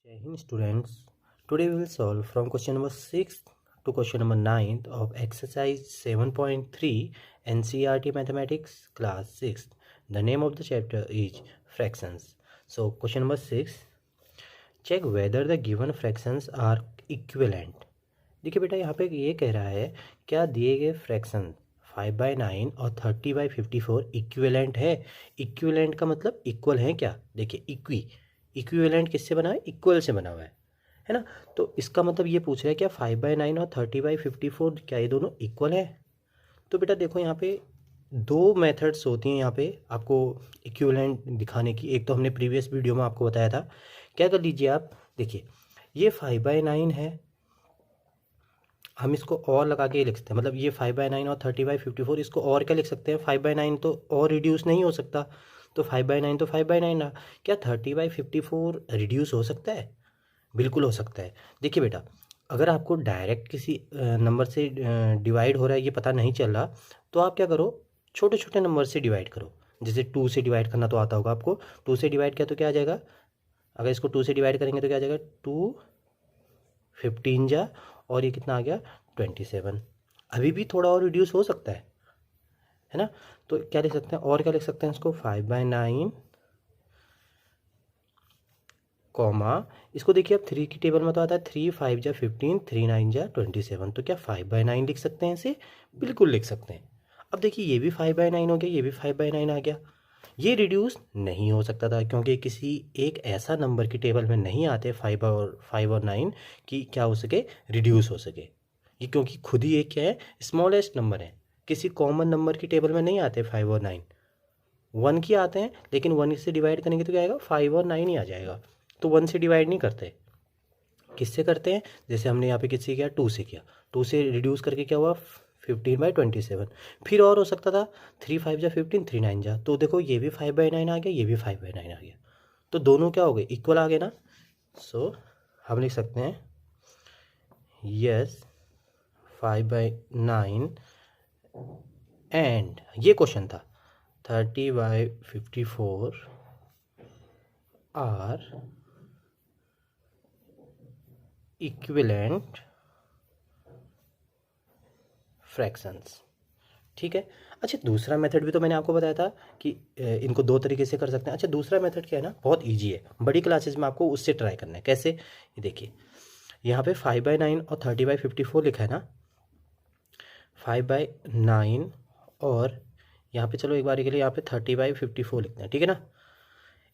Jai Hind students, today we will solve from question number 6 to question number 9 of exercise 7.3 NCERT Mathematics class 6. The name of the chapter is fractions. So question number 6, check whether the given fractions are equivalent. देखिए बेटा यहाँ पे ये कह रहा है क्या दिए गए फ्रैक्शन 5/9 और 30/54 इक्विवेलेंट है। इक्विवेलेंट का मतलब इक्वल है क्या। देखिए इक्विवेलेंट किससे बना है, इक्वल से बना हुआ है ना। तो इसका मतलब ये पूछ रहा है क्या 5/9 और 30/54 क्या ये दोनों इक्वल है। तो बेटा देखो यहाँ पे दो मेथड्स होती हैं यहाँ पे आपको इक्विवेलेंट दिखाने की। एक तो हमने प्रीवियस वीडियो में आपको बताया था। क्या कर लीजिए आप, देखिए ये 5/9 है, हम इसको और लगा के लिख सकते हैं, मतलब ये 5/9 और 30/54 इसको और क्या लिख सकते हैं, 5/9 तो और रिड्यूस नहीं हो सकता, तो 5/9 तो 5/9 रहा। क्या 30/54 रिड्यूस हो सकता है, बिल्कुल हो सकता है। देखिए बेटा अगर आपको डायरेक्ट किसी नंबर से डिवाइड हो रहा है ये पता नहीं चल रहा, तो आप क्या करो, छोटे छोटे नंबर से डिवाइड करो। जैसे 2 से डिवाइड करना तो आता होगा आपको, 2 से डिवाइड किया तो क्या आ जाएगा, अगर इसको 2 से डिवाइड करेंगे तो क्या आ जाएगा, 2 15 जा और ये कितना आ गया 27। अभी भी थोड़ा और रिड्यूस हो सकता है ना। तो क्या लिख सकते हैं, और क्या लिख सकते हैं इसको 5/9 कॉमा, इसको देखिए अब 3 की टेबल में तो आता है 3 5 जा 15 3 9 जा 27। तो क्या 5/9 लिख सकते हैं इसे, बिल्कुल लिख सकते हैं। अब देखिए ये भी 5/9 हो गया, ये भी 5/9 आ गया। ये रिड्यूस नहीं हो सकता था क्योंकि किसी एक ऐसा नंबर की टेबल में नहीं आते 5 और 9 कि क्या हो सके, रिड्यूस हो सके। ये क्योंकि खुद ही एक क्या है, स्मॉलेस्ट नंबर है, किसी कॉमन नंबर की टेबल में नहीं आते 5 और 9, 1 की आते हैं, लेकिन 1 से डिवाइड करेंगे तो क्या आएगा 5 और 9 ही आ जाएगा। तो 1 से डिवाइड नहीं करते, किससे करते हैं, जैसे हमने यहाँ पे किससे किया, 2 से किया, 2 से रिड्यूस करके क्या हुआ 15/27। फिर और हो सकता था 3 5 जा 15 3 9 जा, तो देखो ये भी 5/9 आ गया, ये भी 5/9 आ गया, तो दोनों क्या हो गए, इक्वल आ गए ना। सो हम लिख सकते हैं यस 5/9 एंड ये क्वेश्चन था 30/54 आर इक्विवेलेंट फ्रैक्शंस। ठीक है। अच्छा दूसरा मेथड भी तो मैंने आपको बताया था कि इनको दो तरीके से कर सकते हैं। अच्छा दूसरा मेथड क्या है ना, बहुत इजी है, बड़ी क्लासेस में आपको उससे ट्राई करना है। कैसे, ये देखिए यहाँ पे 5/9 और 30/54 लिखा है ना, 5/9 और यहाँ पे चलो एक बार के लिए यहाँ पे 30/54 लिखते हैं, ठीक है ना।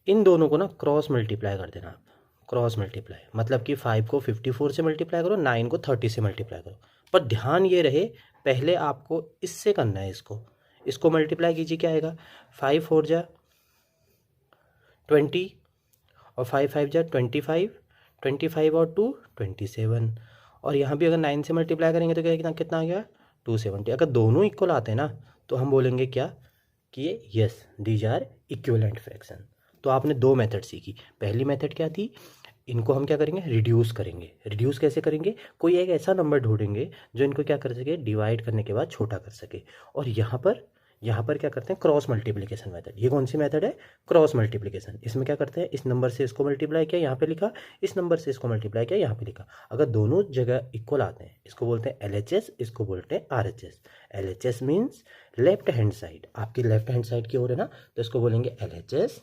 इन दोनों को ना क्रॉस मल्टीप्लाई कर देना आप, क्रॉस मल्टीप्लाई मतलब कि 5 को 54 से मल्टीप्लाई करो, 9 को 30 से मल्टीप्लाई करो। पर ध्यान ये रहे पहले आपको इससे करना है, इसको मल्टीप्लाई कीजिए, क्या आएगा 5 4 जा 20 और 5 5 जा 25, 25 और 2 27। और यहाँ भी अगर 9 से मल्टीप्लाई करेंगे तो क्या कितना कितना आ गया 270। अगर दोनों इक्वल आते हैं ना तो हम बोलेंगे क्या कि ये yes these are equivalent fraction. तो आपने दो मेथड सीखी। पहली मेथड क्या थी, इनको हम क्या करेंगे, रिड्यूस करेंगे। रिड्यूस कैसे करेंगे, कोई एक ऐसा नंबर ढूंढेंगे जो इनको क्या कर सके, डिवाइड करने के बाद छोटा कर सके। और यहाँ पर क्या करते हैं, क्रॉस मल्टीप्लिकेशन मेथड। ये कौन सी मेथड है, क्रॉस मल्टीप्लिकेशन। इसमें क्या करते हैं, इस नंबर से इसको मल्टीप्लाई किया, यहाँ पे लिखा, इस नंबर से इसको मल्टीप्लाई किया, यहाँ पे लिखा। अगर दोनों जगह इक्वल आते हैं, इसको बोलते हैं LHS, इसको बोलते हैं RHS। LHS means left hand side, आपकी लेफ्ट हैंड साइड की ओर है ना, तो इसको बोलेंगे LHS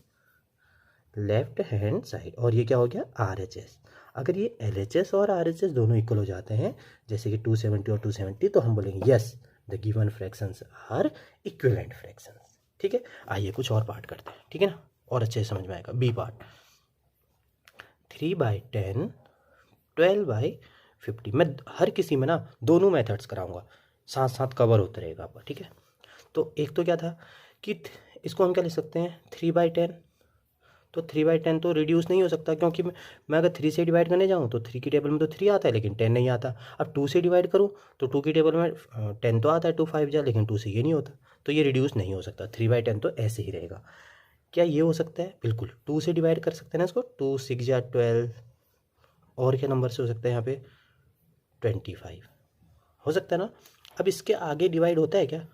लेफ्ट हैंड साइड। और ये क्या हो गया RHS। अगर ये LHS और RHS दोनों इक्वल हो जाते हैं, जैसे कि 270 और 270, तो हम बोलेंगे yes the given fractions are equivalent fractions. ठीक है। आइए कुछ और पार्ट करते हैं, ठीक है ना, और अच्छे से समझ में आएगा। B part 3/10 12/50। मैं हर किसी में ना दोनों मेथड्स कराऊंगा, साथ साथ कवर होते रहेगा आपका, ठीक है। तो एक तो क्या था कि इसको हम क्या लिख सकते हैं 3/10, तो 3/10 तो रिड्यूस नहीं हो सकता क्योंकि मैं अगर 3 से डिवाइड करने जाऊँ तो 3 की टेबल में तो 3 आता है लेकिन 10 नहीं आता। अब 2 से डिवाइड करूँ तो 2 की टेबल में 10 तो आता है, 2 5 जा, लेकिन 2 से ये नहीं होता, तो ये रिड्यूस नहीं हो सकता। 3/10 तो ऐसे ही रहेगा। क्या ये हो सकता है, बिल्कुल 2 से डिवाइड कर सकते हैं ना इसको, 2 6 जा 12, और क्या नंबर से हो सकता है यहाँ पे 25 हो सकता है ना। अब इसके आगे डिवाइड होता है क्या,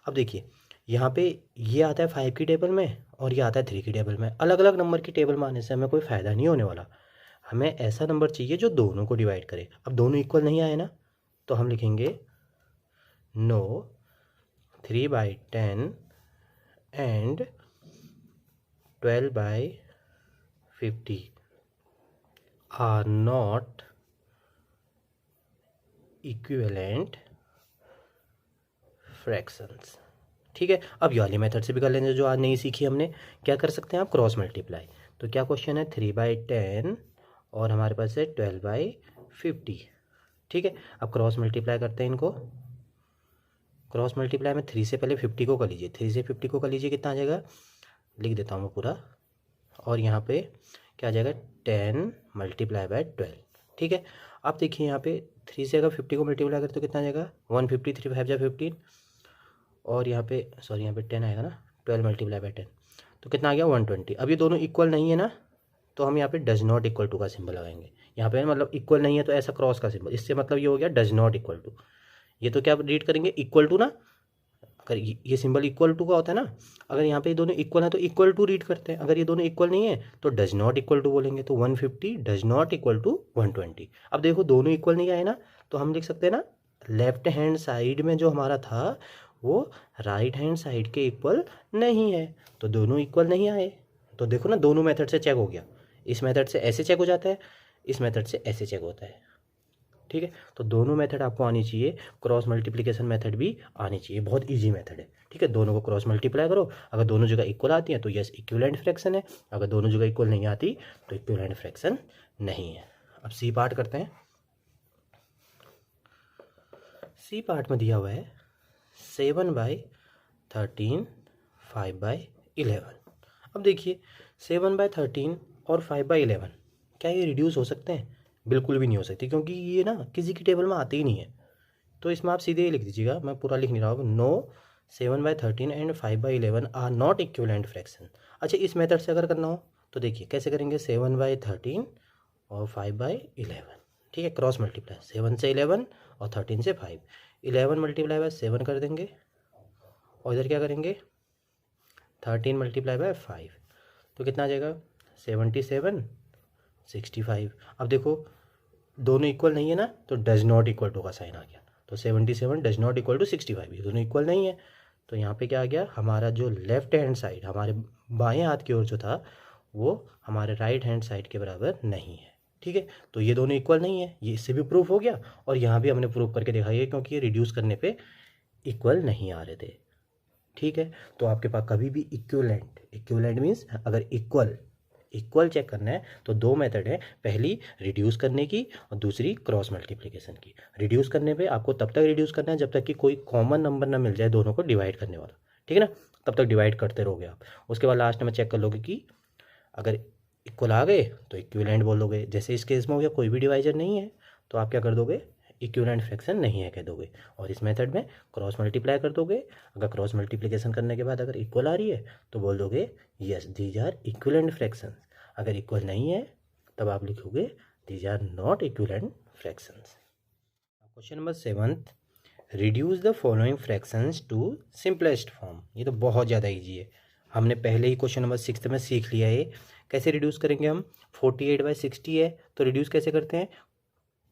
अब देखिए यहाँ पे ये आता है 5 की टेबल में और ये आता है 3 की टेबल में। अलग अलग नंबर की टेबल में आने से हमें कोई फ़ायदा नहीं होने वाला। हमें ऐसा नंबर चाहिए जो दोनों को डिवाइड करे। अब दोनों इक्वल नहीं आए ना, तो हम लिखेंगे no 3/10 and 12/50 are not equivalent fractions. ठीक है, अब ये वाली मेथड से भी कर लेंगे जो आज नहीं सीखी हमने। क्या कर सकते हैं आप, क्रॉस मल्टीप्लाई। तो क्या क्वेश्चन है, 3/10 और हमारे पास है 12/50। ठीक है, अब क्रॉस मल्टीप्लाई करते हैं इनको। क्रॉस मल्टीप्लाई में 3 से पहले 50 को कर लीजिए, 3 से 50 को कर लीजिए, कितना आ जाएगा, लिख देता हूँ मैं पूरा। और यहाँ पे क्या आ जाएगा, 10 × 12। ठीक है, अब देखिए यहाँ पे 3 से अगर 50 को मल्टीप्लाई करें तो कितना आ जाएगा, 150, 3 5 जा 15। और यहाँ पे सॉरी यहाँ पे 10 आएगा ना, 12 × 10, तो कितना आ गया 120। अब ये दोनों इक्वल नहीं है ना, तो हम यहाँ पे डज नॉट इक्वल टू का सिंबल लगाएंगे। यहाँ पे मतलब इक्वल नहीं है तो ऐसा क्रॉस का सिंबल, इससे मतलब ये हो गया डज नॉट इक्वल टू। ये तो क्या रीड करेंगे, इक्वल टू ना, अगर ये सिंबल इक्वल टू का होता है ना, अगर यहाँ पे ये दोनों इक्वल है तो इक्वल टू रीड करते हैं, अगर ये दोनों इक्वल नहीं है तो डज नॉट इक्वल टू बोलेंगे। तो 150 डज नॉट इक्वल टू 120। अब देखो दोनों इक्वल नहीं आए ना, तो हम लिख सकते हैं ना, लेफ्ट हैंड साइड में जो हमारा था वो राइट हैंड साइड के इक्वल नहीं है, तो दोनों इक्वल नहीं आए। तो देखो ना, दोनों मेथड से चेक हो गया। इस मेथड से ऐसे चेक हो जाता है, इस मेथड से ऐसे चेक होता है। ठीक है, तो दोनों मेथड आपको आनी चाहिए, क्रॉस मल्टीप्लिकेशन मेथड भी आनी चाहिए, बहुत इजी मेथड है। ठीक है, दोनों को क्रॉस मल्टीप्लाई करो, अगर दोनों जगह इक्वल आती है तो यस इक्विवेलेंट फ्रैक्शन है, अगर दोनों जगह इक्वल नहीं आती तो इक्विवेलेंट फ्रैक्शन नहीं है। अब सी पार्ट करते हैं। सी पार्ट में दिया हुआ है 7/13 5/11। अब देखिए 7/13 और 5/11 क्या ये रिड्यूस हो सकते हैं, बिल्कुल भी नहीं हो सकते, क्योंकि ये ना किसी की टेबल में आते ही नहीं है। तो इसमें आप सीधे ही लिख दीजिएगा, मैं पूरा लिख नहीं रहा हूँ, no 7/13 and 5/11 are not equivalent fraction. अच्छा, इस मेथड से अगर करना हो तो देखिए कैसे करेंगे, 7/13 और 5/11। ठीक है, क्रॉस मल्टीप्लाई, 7 से 11 और 13 से 5, 11 × 7 कर देंगे, और इधर क्या करेंगे 13 × 5, तो कितना आ जाएगा 77 65। अब देखो दोनों इक्वल नहीं है ना, तो डज नॉट इक्वल टू का साइन आ गया, तो 77 डज नॉट इक्वल टू 65, ये दोनों इक्वल नहीं है। तो यहाँ पे क्या आ गया, हमारा जो लेफ्ट हैंड साइड हमारे बाएं हाथ की ओर जो था वो हमारे राइट हैंड साइड के बराबर नहीं है। ठीक है, तो ये दोनों इक्वल नहीं है, ये इससे भी प्रूफ हो गया, और यहाँ भी हमने प्रूफ करके दिखाई है, क्योंकि ये रिड्यूस करने पे इक्वल नहीं आ रहे थे। ठीक है, तो आपके पास कभी भी इक्विवेलेंट मीन्स अगर इक्वल चेक करना है तो दो मेथड है, पहली रिड्यूस करने की और दूसरी क्रॉस मल्टीप्लिकेशन की। रिड्यूस करने पे आपको तब तक रिड्यूस करना है जब तक कि कोई कॉमन नंबर ना मिल जाए दोनों को डिवाइड करने वाला। ठीक है ना, तब तक डिवाइड करते रहोगे आप, उसके बाद लास्ट में चेक कर लोगे कि अगर इक्वल आ गए तो इक्विवेलेंट बोल दोगे। जैसे इस केस में हो गया कोई भी डिवाइजर नहीं है, तो आप क्या कर दोगे, इक्विवेलेंट फ्रैक्शन नहीं है कह दोगे। और इस मेथड में क्रॉस मल्टीप्लाई कर दोगे, अगर क्रॉस मल्टीप्लिकेशन करने के बाद अगर इक्वल आ रही है तो बोल दोगे yes these are equivalent fractions. अगर इक्वल नहीं है तब आप लिखोगे these are not equivalent fractions. Question number 7, reduce the following fractions to simplest form. ये तो बहुत ज़्यादा ईजी है, हमने पहले ही क्वेश्चन नंबर 6 में सीख लिया है। कैसे रिड्यूस करेंगे हम, 48/60 है तो रिड्यूस कैसे करते हैं,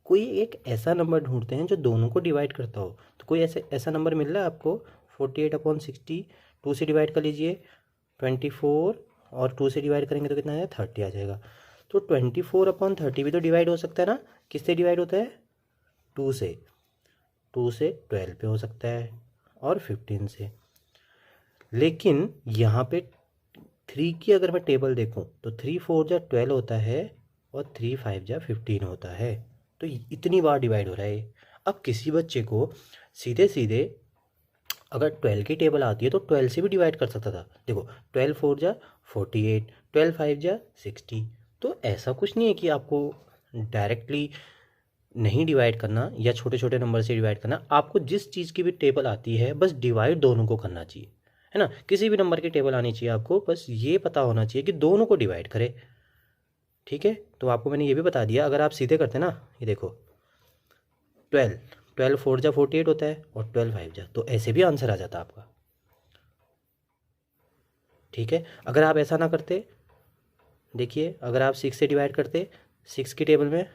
कोई एक ऐसा नंबर ढूंढते हैं जो दोनों को डिवाइड करता हो। तो कोई ऐसा नंबर मिल रहा है आपको, 48/60 2 से डिवाइड कर लीजिए, 24 और 2 से डिवाइड करेंगे तो कितना आ जाएगा 30 आ जाएगा। तो 24/30 भी तो डिवाइड हो सकता है ना, किससे डिवाइड होता है, 2 से 12 पे हो सकता है और 15 से। लेकिन यहाँ पे 3 की अगर मैं टेबल देखूँ तो 3 4 जा 12 होता है और 3 5 जा 15 होता है, तो इतनी बार डिवाइड हो रहा है। अब किसी बच्चे को सीधे सीधे अगर 12 की टेबल आती है तो 12 से भी डिवाइड कर सकता था। देखो 12 4 जा 48, 12 5 जा 60। तो ऐसा कुछ नहीं है कि आपको डायरेक्टली नहीं डिवाइड करना या छोटे छोटे नंबर से डिवाइड करना, आपको जिस चीज़ की भी टेबल आती है बस डिवाइड दोनों को करना चाहिए, है ना। किसी भी नंबर की टेबल आनी चाहिए आपको, बस ये पता होना चाहिए कि दोनों को डिवाइड करे। ठीक है, तो आपको मैंने ये भी बता दिया, अगर आप सीधे करते ना, ये देखो 12 4 जा 48 होता है और 12 5 जा, तो ऐसे भी आंसर आ जाता आपका। ठीक है, अगर आप ऐसा ना करते, देखिए अगर आप 6 से डिवाइड करते 6 की टेबल में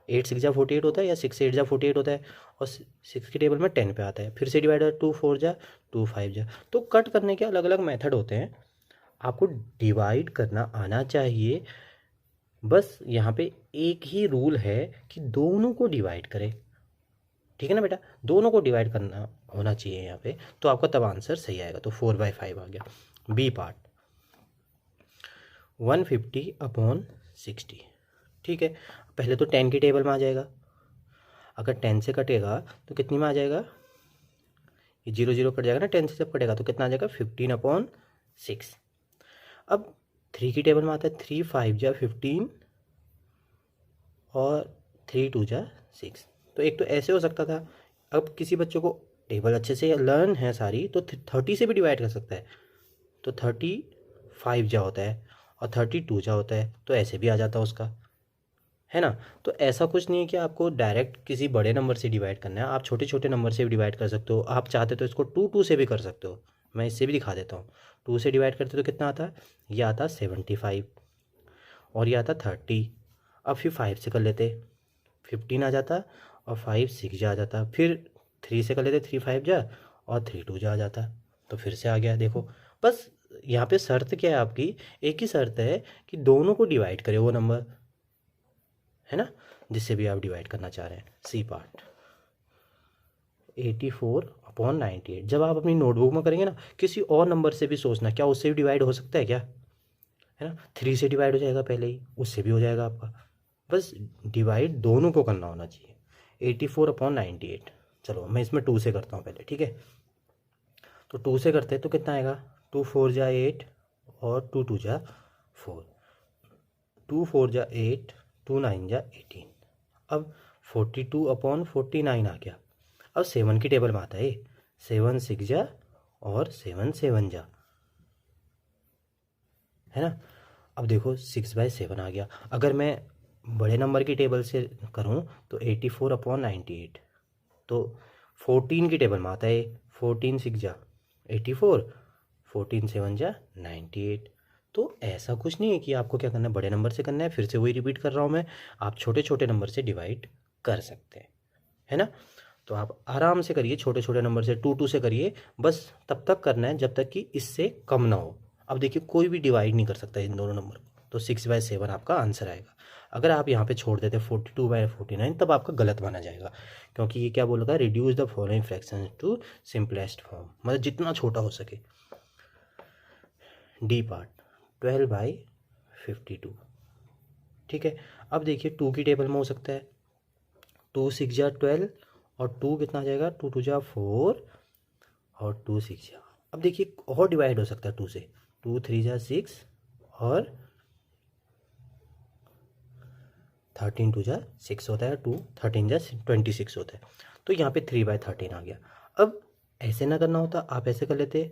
8 6 जा 48 होता है या 6 8 जा 48 होता है, और 6 की टेबल में 10 पे आता है। फिर से डिवाइडर 2 4 जा 2 5 जा। तो कट करने के अलग अलग मेथड होते हैं, आपको डिवाइड करना आना चाहिए। बस यहाँ पे एक ही रूल है कि दोनों को डिवाइड करें, ठीक है ना बेटा, दोनों को डिवाइड करना होना चाहिए यहाँ पे, तो आपका तब आंसर सही आएगा। तो 4/5 आ गया। बी पार्ट 150/60, ठीक है। पहले तो 10 की टेबल में आ जाएगा, अगर 10 से कटेगा तो कितनी में आ जाएगा, ये 0 0 कट जाएगा ना, 10 से जब कटेगा तो कितना आ जाएगा 15/6। अब 3 की टेबल में आता है 3 5 जा 15 और 3 2 जा 6। तो एक तो ऐसे हो सकता था, अब किसी बच्चे को टेबल अच्छे से लर्न है सारी तो 30 से भी डिवाइड कर सकता है, तो 35 जा होता है और 32 जा होता है, तो ऐसे भी आ जाता उसका, है ना। तो ऐसा कुछ नहीं है कि आपको डायरेक्ट किसी बड़े नंबर से डिवाइड करना है, आप छोटे छोटे नंबर से भी डिवाइड कर सकते हो। आप चाहते तो इसको 2 2 से भी कर सकते हो, मैं इससे भी दिखा देता हूँ। 2 से डिवाइड करते तो कितना आता है, ये आता 75 और ये आता 30। अब फिर 5 से कर लेते 15 आ जाता और 5 6 जा आ जाता। फिर 3 से कर लेते 3 5 जा और 3 2 जा आ जाता, तो फिर से आ गया। देखो बस यहाँ पे शर्त क्या है आपकी, एक ही शर्त है कि दोनों को डिवाइड करे वो नंबर, है ना, जिससे भी आप डिवाइड करना चाह रहे हैं। C part 84/98। जब आप अपनी नोटबुक में करेंगे ना, किसी और नंबर से भी सोचना, क्या उससे भी डिवाइड हो सकता है क्या, है ना। 3 से डिवाइड हो जाएगा पहले ही, उससे भी हो जाएगा आपका, बस डिवाइड दोनों को करना होना चाहिए। 84/98। चलो मैं इसमें 2 से करता हूँ पहले, ठीक है। तो 2 से करते हैं तो कितना आएगा, 2 4 जा 8 और 2 2 जा 4, 2 4 जा 8 2 9 जा 18। अब 42/49 आ गया। अब 7 की टेबल में आता है 7 6 जा और 7 7 जा, है ना। अब देखो 6/7 आ गया। अगर मैं बड़े नंबर की टेबल से करूं तो 84/98, तो 14 की टेबल में आता है 14 6 जा 84, 14 7 जा 98। तो ऐसा कुछ नहीं है कि आपको क्या करना है, बड़े नंबर से करना है। फिर से वही रिपीट कर रहा हूँ मैं, आप छोटे छोटे नंबर से डिवाइड कर सकते हैं, है ना। तो आप आराम से करिए, छोटे छोटे नंबर से 2 2 से करिए, बस तब तक करना है जब तक कि इससे कम ना हो। अब देखिए कोई भी डिवाइड नहीं कर सकता इन दोनों नंबर को, तो 6/7 आपका आंसर आएगा। अगर आप यहाँ पे छोड़ देते 42/49 तब आपका गलत माना जाएगा, क्योंकि ये क्या बोल रहा है, reduce the following fraction to simplest form, मतलब जितना छोटा हो सके। डी पार्ट 12/52, ठीक है। अब देखिए 2 की टेबल में हो सकता है 2 6 जा 12 और 2 कितना आ जाएगा, 2 2 जा 4 और 2 6 जा। अब देखिए और डिवाइड हो सकता है 2 से, 2 3 जा 6 और 13 2 जा 6 होता है, 2 13 जा 26 होता है। तो यहाँ पे 3/13 आ गया। अब ऐसे ना करना होता, आप ऐसे कर लेते,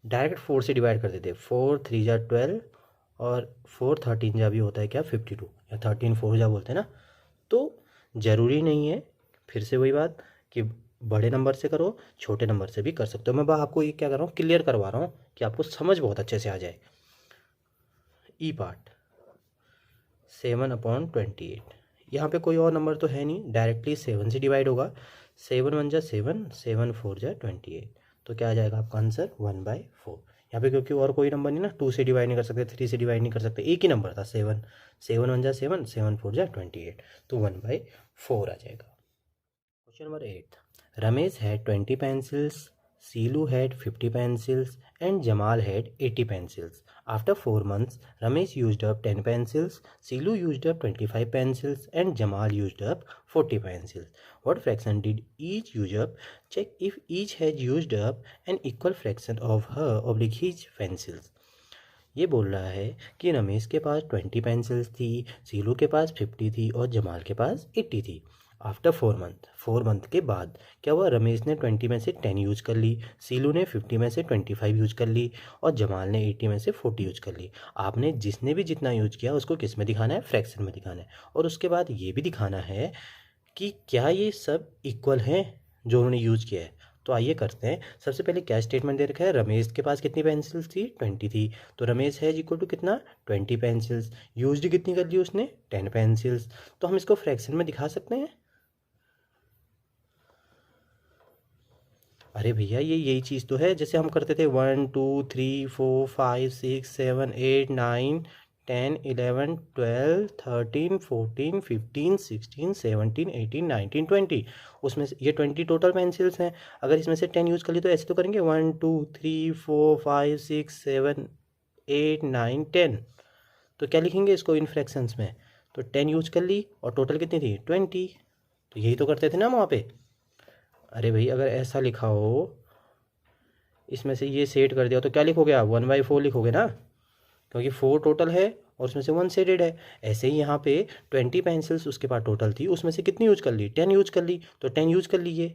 डायरेक्ट 4 से डिवाइड कर देते, 4 3 जा 12 और 4 13 जा भी होता है क्या 52, या 13 4 जा बोलते हैं ना। तो ज़रूरी नहीं है, फिर से वही बात कि बड़े नंबर से करो, छोटे नंबर से भी कर सकते हो। मैं आपको ये क्या कर रहा हूँ, क्लियर करवा रहा हूँ कि आपको समझ बहुत अच्छे से आ जाए। ई पार्ट 7/28। यहाँ पे कोई और नंबर तो है नहीं, डायरेक्टली 7 से डिवाइड होगा। 7 1 जा 7, 7 4 जा 28, तो क्या आ जाएगा आपका आंसर 1/4। यहाँ पे क्योंकि और कोई नंबर नहीं ना, 2 से डिवाइड नहीं कर सकते, 3 से डिवाइड नहीं कर सकते, एक ही नंबर था 7, 7 1 जा 7, 7 4 जा 28, तो 1/4 आ जाएगा। Question number 8, Ramesh had 20 pencils, Silu had 50 pencils and Jamal had 80 pencils. After 4 months, Ramesh used up 10 pencils, Silu used up 25 pencils and Jamal used up 40 pencils. What fraction did each use up? Check if each has used up an equal fraction of her/his pencils. ये बोल रहा है कि रमेश के पास 20 pencils थी, सीलू के पास 50 थी और जमाल के पास 80 थी। आफ्टर 4 मंथ के बाद क्या हुआ, रमेश ने 20 में से 10 यूज कर ली, सीलू ने 50 में से 25 यूज कर ली और जमाल ने 80 में से 40 यूज कर ली। आपने जिसने भी जितना यूज किया उसको किस में दिखाना है, फ्रैक्शन में दिखाना है। और उसके बाद ये भी दिखाना है कि क्या ये सब इक्वल हैं जो उन्होंने यूज किया है। तो आइए करते हैं। सबसे पहले क्या स्टेटमेंट दे रखा है, रमेश के पास कितनी पेंसिल्स थी, 20 थी। तो रमेश है इक्वल टू कितना, 20 पेंसिल्स। यूज्ड कितनी कर ली उसने, 10 पेंसिल्स। तो हम इसको फ्रैक्शन में दिखा सकते हैं। अरे भैया ये यही चीज़ तो है, जैसे हम करते थे 1 2 3 4 5 6 7 8 9 10 11 12 13 14 15 16 17 18 19 20। उसमें से ये 20 टोटल पेंसिल्स हैं। अगर इसमें से 10 यूज़ कर ली तो ऐसे तो करेंगे 1 2 3 4 5 6 7 8 9 10। तो क्या लिखेंगे इसको इन फ्रैक्शंस में, तो 10 यूज कर ली और टोटल कितनी थी 20। तो यही तो करते थे ना वहाँ पे। अरे भाई अगर ऐसा लिखा हो, इसमें से ये सेट कर दिया तो क्या लिखोगे आप, 1/4 लिखोगे ना, क्योंकि 4 टोटल है और उसमें से 1 सेटेड है। ऐसे ही यहाँ पे 20 पेंसिल्स उसके पास टोटल थी, उसमें से कितनी यूज कर ली, 10 यूज कर ली, तो 10 यूज कर लीजिए।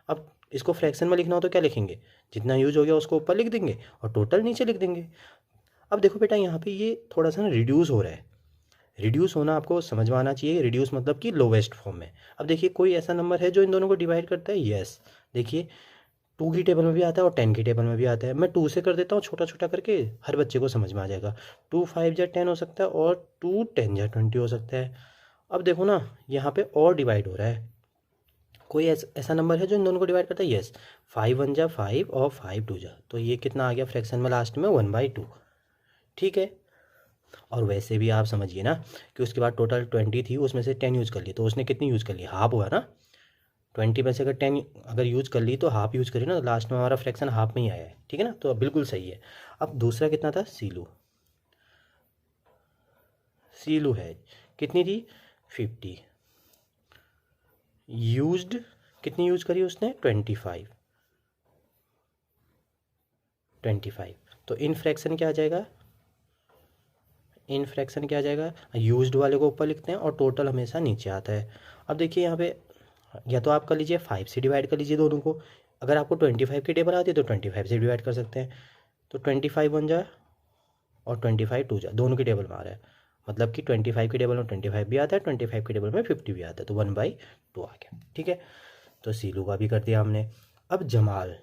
अब इसको फ्रैक्शन में लिखना हो तो क्या लिखेंगे, जितना यूज हो गया उसको ऊपर लिख देंगे और टोटल नीचे लिख देंगे। अब देखो बेटा यहाँ पे ये थोड़ा सा ना रिड्यूस हो रहा है। रिड्यूस होना आपको समझ में आना चाहिए, रिड्यूस मतलब कि लोवेस्ट फॉर्म में। अब देखिए कोई ऐसा नंबर है जो इन दोनों को डिवाइड करता है, यस। देखिए 2 की टेबल में भी आता है और 10 की टेबल में भी आता है। मैं 2 से कर देता हूँ छोटा छोटा करके, हर बच्चे को समझ में आ जाएगा। 2 5 या 10 हो सकता है और 2 10 या 20 हो सकता है। अब देखो ना यहाँ पे और डिवाइड हो रहा है, कोई ऐसा नंबर है जो इन दोनों को डिवाइड करता है, यस। 5 1 जा 5 और 5 2 जा, तो ये कितना आ गया फ्रैक्शन में लास्ट में 1/2। ठीक है। और वैसे भी आप समझिए ना कि उसके बाद टोटल 20 थी, उसमें से 10 यूज़ कर ली, तो उसने कितनी यूज़ कर ली, हाफ हुआ ना। 20 में से अगर 10 अगर यूज़ कर ली तो हाफ यूज़ करी ना, तो लास्ट में हमारा फ्रैक्शन हाफ में ही आया है। ठीक है ना, तो अब बिल्कुल सही है। अब दूसरा कितना था, सीलू। सीलू है कितनी थी, 50। यूज्ड कितनी यूज़ करी उसने, 25। तो इन फ्रैक्शन क्या आ जाएगा, इन फ्रैक्शन क्या आ जाएगा, यूज्ड वाले को ऊपर लिखते हैं और टोटल हमेशा नीचे आता है। अब देखिए यहाँ पे या तो आप कर लीजिए 5 से डिवाइड कर लीजिए दोनों को। अगर आपको 25 की टेबल आती है तो 25 से डिवाइड कर सकते हैं। तो 25 1 जा और 25 2 जा, दोनों की टेबल में आ रहा है, मतलब कि 25 की टेबल में 25 भी आता है, 25 की टेबल में 50 भी आता है, तो 1/2 आ गया। ठीक है, तो सीलू का भी कर दिया हमने। अब जमाल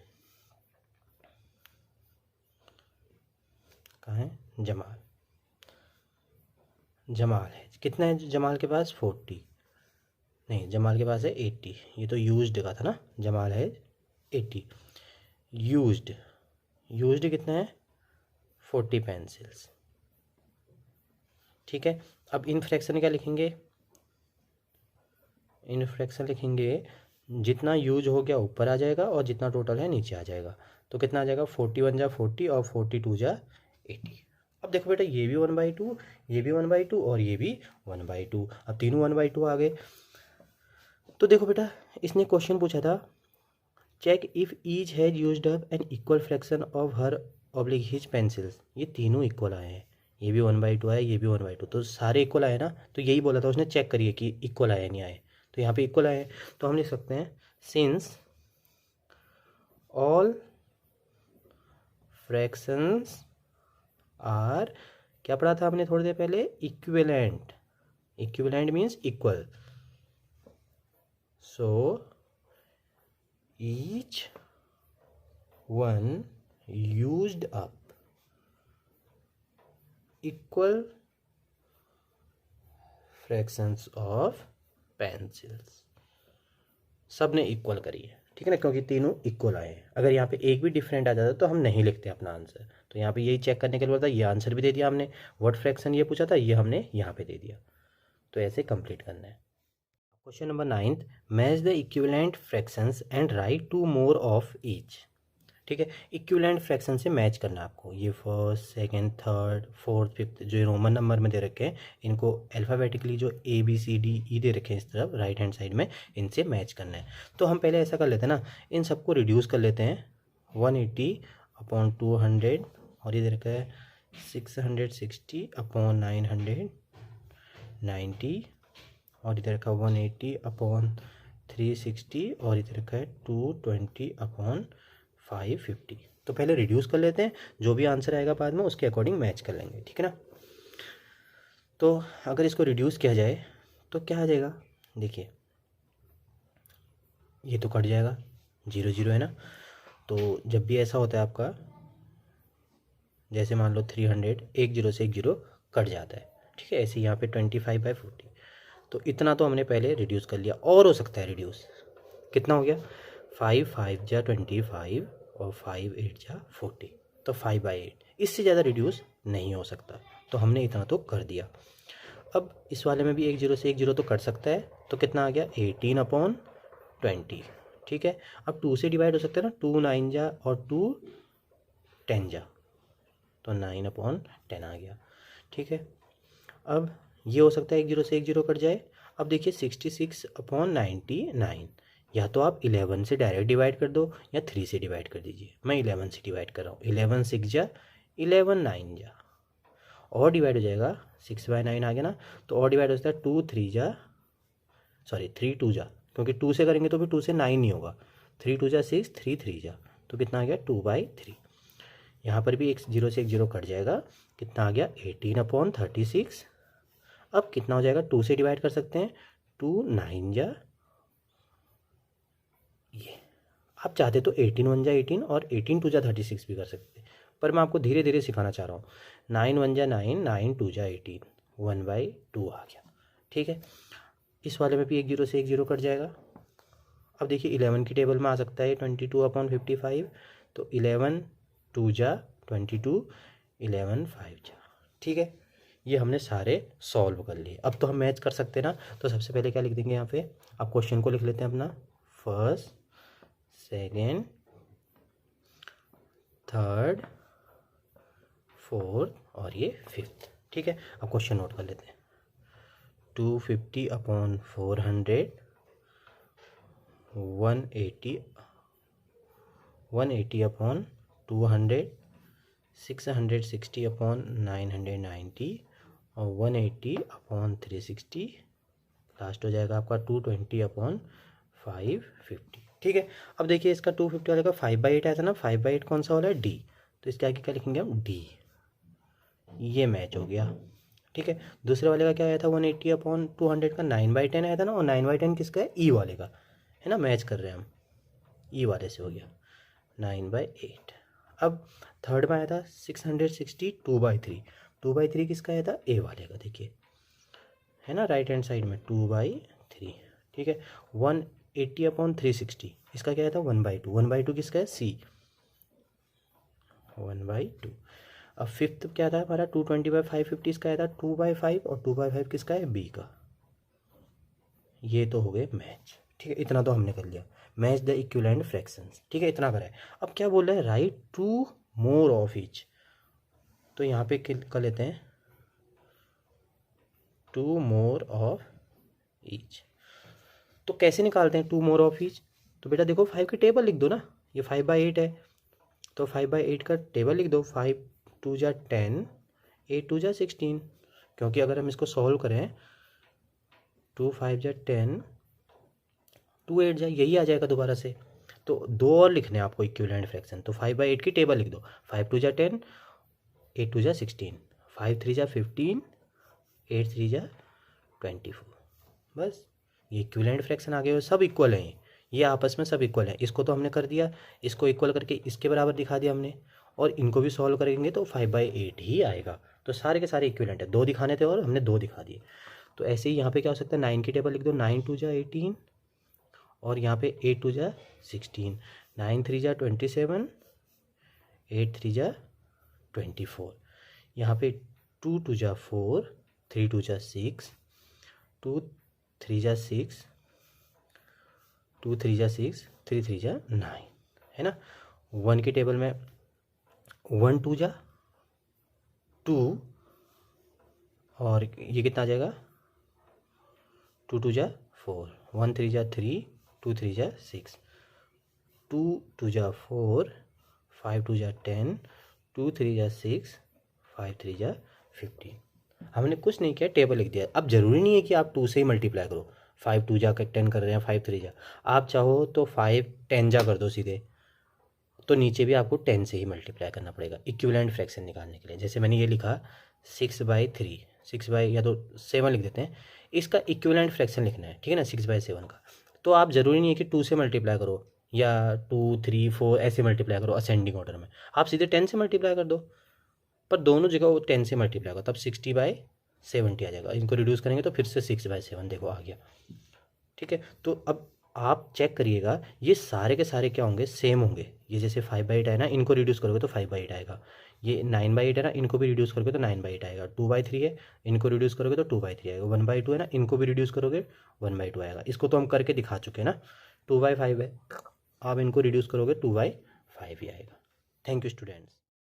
कहाँ है, जमाल। जमाल है कितना है जमाल के पास, 40। नहीं, जमाल के पास है 80। ये तो यूज्ड का था ना, जमाल है 80। यूज्ड, यूज्ड कितना है, 40 पेंसिल्स। ठीक है। अब इन फ्रैक्शन क्या लिखेंगे, इन फ्रैक्शन लिखेंगे जितना यूज हो गया ऊपर आ जाएगा और जितना टोटल है नीचे आ जाएगा। तो कितना आ जाएगा, 40 1 जा 40 और 40 2 जा 80। अब देखो बेटा ये भी 1/2, ये भी 1/2 और ये भी 1/2, अब तीनों 1/2 आ गए। तो देखो बेटा इसने क्वेश्चन पूछा था, check if each has used up an equal fraction of her oblique his pencils. ये तीनों इक्वल आए हैं, ये भी 1/2 आया, ये भी 1/2, तो सारे इक्वल आए ना। तो यही बोला था उसने, चेक करिए कि इक्वल आए नहीं आए। तो यहाँ पे इक्वल आए हैं, तो हम लिख सकते हैं सिंस ऑल फ्रैक्शंस आर, क्या पढ़ा था हमने थोड़ी देर पहले, equivalent. Equivalent means equal, so each one used up equal fractions of pencils। सब ने इक्वल करी है, ठीक है ना, क्योंकि तीनों इक्वल आए हैं। अगर यहाँ पे एक भी डिफरेंट आ जाता तो हम नहीं लिखते अपना आंसर। तो यहाँ पे यही चेक करने के लिए बोलता, ये आंसर भी दे दिया हमने, व्हाट फ्रैक्शन ये पूछा था ये हमने यहाँ पे दे दिया। तो ऐसे कंप्लीट करना है। Question number 9, match the equivalent fractions and right 2 more of each. ठीक है, इक्विवेलेंट फ्रैक्शन से मैच करना आपको। ये first second third fourth fifth जो रोमन नंबर में दे रखे हैं, इनको अल्फ़ाबेटिकली जो ABCDE दे रखे हैं इस तरफ राइट हैंड साइड में, इनसे मैच करना है। तो हम पहले ऐसा कर लेते हैं ना, इन सबको रिड्यूस कर लेते हैं। 180/200 और ये दे रखा है 660/990 और इधर रखा 180/360 और इधर रखा है 220/550। तो पहले रिड्यूस कर लेते हैं, जो भी आंसर आएगा बाद में उसके अकॉर्डिंग मैच कर लेंगे, ठीक है ना। तो अगर इसको रिड्यूस किया जाए तो क्या आ जाएगा, देखिए ये तो कट जाएगा, 0 0 है ना। तो जब भी ऐसा होता है आपका, जैसे मान लो 300, एक जीरो से एक जीरो कट जाता है, ठीक है। ऐसे यहाँ पे 25/40, तो इतना तो हमने पहले रिड्यूस कर लिया, और हो सकता है रिड्यूस। कितना हो गया, 5 5 जा 25 और 5 8 जा 40, तो 5/8, इससे ज़्यादा रिड्यूस नहीं हो सकता, तो हमने इतना तो कर दिया। अब इस वाले में भी एक जीरो से एक जीरो तो कट सकता है, तो कितना आ गया 18/20, ठीक है। अब 2 से डिवाइड हो सकता है ना, 2 9 जा और 2 10 जा, तो 9/10 आ गया, ठीक है। अब ये हो सकता है एक जीरो से एक जीरो कट जाए। अब देखिए 66/99, या तो आप 11 से डायरेक्ट डिवाइड कर दो या 3 से डिवाइड कर दीजिए। मैं 11 से डिवाइड कर रहा हूँ, 11 6 जा 11 9 जा, और डिवाइड हो जाएगा 6/9 आ गया ना। तो और डिवाइड हो सकता है 2 3 जा, सॉरी 3 2 जा, क्योंकि 2 से करेंगे तो फिर 2 से 9 नहीं होगा। 3 2 जा 6, 3 3 जा, तो कितना आ गया 2/3। यहाँ पर भी एक जीरो से एक जीरो कट जाएगा, कितना आ गया 18/36। अब कितना हो जाएगा, 2 से डिवाइड कर सकते हैं, 2 9 जा, ये आप चाहते तो 18 1 जा 18 और 18 2 जा 36 भी कर सकते हैं, पर मैं आपको धीरे धीरे सिखाना चाह रहा हूँ। 9 1 जा 9, 9 2 जा 18, 1/2 आ गया, ठीक है। इस वाले में भी एक जीरो से एक जीरो कट जाएगा। अब देखिए 11 की टेबल में आ सकता है 22/55, तो 11 2 जा 22, 11 5 जा, ठीक है। ये हमने सारे सॉल्व कर लिए। अब तो हम मैच कर सकते हैं ना, तो सबसे पहले क्या लिख देंगे यहाँ पे, आप क्वेश्चन को लिख लेते हैं अपना, फर्स्ट सेकेंड थर्ड फोर्थ और ये फिफ्थ, ठीक है। अब क्वेश्चन नोट कर लेते हैं। 250/400, 180/200, 660/990 और 180/360, लास्ट हो जाएगा आपका 220/550, ठीक है। अब देखिए इसका 250 वाले का 5/8 आया था ना, 5/8 कौन सा वाला है, डी, तो इसके आगे क्या लिखेंगे हम, डी, ये मैच हो गया, ठीक है। दूसरे वाले का क्या आया था, 180/200 का 9/10 आया था ना, और 9/10 किसका है, ई वाले का है ना, मैच कर रहे हैं हम, ई वाले से हो गया 9/8। अब थर्ड में आया था 660 2/3, 2/3 किसका आया था, ए वाले का, देखिए है ना राइट हैंड साइड में 2/3, ठीक है। 180/360, इसका क्या आया था 1/2, 1/2 किसका है, सी, 1/2। अब फिफ्थ क्या था हमारा 220/550, इसका आया था 2/5, और 2/5 किसका है, बी का। ये तो हो गए मैच, ठीक है। इतना तो हमने कर लिया, मैच द इक्विवेलेंट फ्रैक्शंस, ठीक है, इतना करा है। अब क्या बोल रहा है, राइट 2 मोर ऑफ ईच, तो यहाँ पे कर लेते हैं 2 मोर ऑफ ईच। तो कैसे निकालते हैं 2 मोर ऑफ ईच, तो बेटा देखो 5 की टेबल लिख दो ना, ये 5/8 है, तो 5/8 का टेबल लिख दो, 5 2 जा 10, 8 2 जा 16, क्योंकि अगर हम इसको सॉल्व करें 2 5 जा 10, 2 8 जा, यही आ जाएगा दोबारा से। तो दो और लिखने हैं आपको इक्विवेलेंट फ्रैक्शन, तो 5/8 की टेबल लिख दो, 5 2 जा 10, 8 2 जा 16, 5 3 जा 15, 8 3 जा 24, बस ये इक्विवेलेंट फ्रैक्शन आ गए हो, सब इक्वल हैं, ये आपस में सब इक्वल हैं। इसको तो हमने कर दिया, इसको इक्वल करके इसके बराबर दिखा दिया हमने, और इनको भी सॉल्व करेंगे तो 5/8 ही आएगा। तो सारे के सारे इक्विवेलेंट है, दो दिखाने थे और हमने दो दिखा दिए। तो ऐसे ही यहाँ पे क्या हो सकता है, 9 की टेबल लिख दो, 9 2 जा 18, और यहाँ पे 8 2 जा 16, 9 3 जा 27, 8 3 जा 24, यहाँ पे 2 2 जा 4, 3 2 जा 6, 2 3 जा 6, 2 3 जा 6, 3 3 जा 9, है ना। 1 की टेबल में 1 2 जा 2, और ये कितना आ जाएगा 2 2 जा 4, 1 3 जा 3, 2 3 जा 6, 2 2 जा 4, 5 2 जा 10, 2 3 जा 6, 5 3 जा 15। हमने कुछ नहीं किया, टेबल लिख दिया। अब ज़रूरी नहीं है कि आप 2 से ही मल्टीप्लाई करो, 5 2 जा 10 कर रहे हैं, 5 3 जा, आप चाहो तो 5 10 जा कर दो सीधे, तो नीचे भी आपको 10 से ही मल्टीप्लाई करना पड़ेगा इक्विवेलेंट फ्रैक्शन निकालने के लिए। जैसे मैंने ये लिखा 6/3, 6 या तो 7 लिख देते हैं, इसका इक्विवेलेंट फ्रैक्शन लिखना है, ठीक है ना, 6/7 का। तो आप ज़रूरी नहीं है कि 2 से मल्टीप्लाई करो, या 2 3 4 ऐसे मल्टीप्लाई करो असेंडिंग ऑर्डर में, आप सीधे 10 से मल्टीप्लाई कर दो, पर दोनों जगह वो 10 से मल्टीप्लाई होगा, तब 60/70 आ जाएगा। इनको रिड्यूस करेंगे तो फिर से 6/7 देखो आ गया। ठीक है, तो अब आप चेक करिएगा ये सारे के सारे क्या होंगे, सेम होंगे। ये जैसे 5/8 है ना, इनको रिड्यूस करोगे तो 5/8 आएगा। ये 9/8 है ना, इनको भी रिड्यूस करोगे तो 9/8 आएगा। 2/3 है, इनको रिड्यूस करोगे तो 2/3 आएगा। 1/2 है ना, इनको भी रिड्यूस करोगे 1/2 आएगा। इसको तो हम करके दिखा चुके हैं ना। 2/5 है, आप इनको रिड्यूस करोगे 2/5 ही आएगा। Thank you students.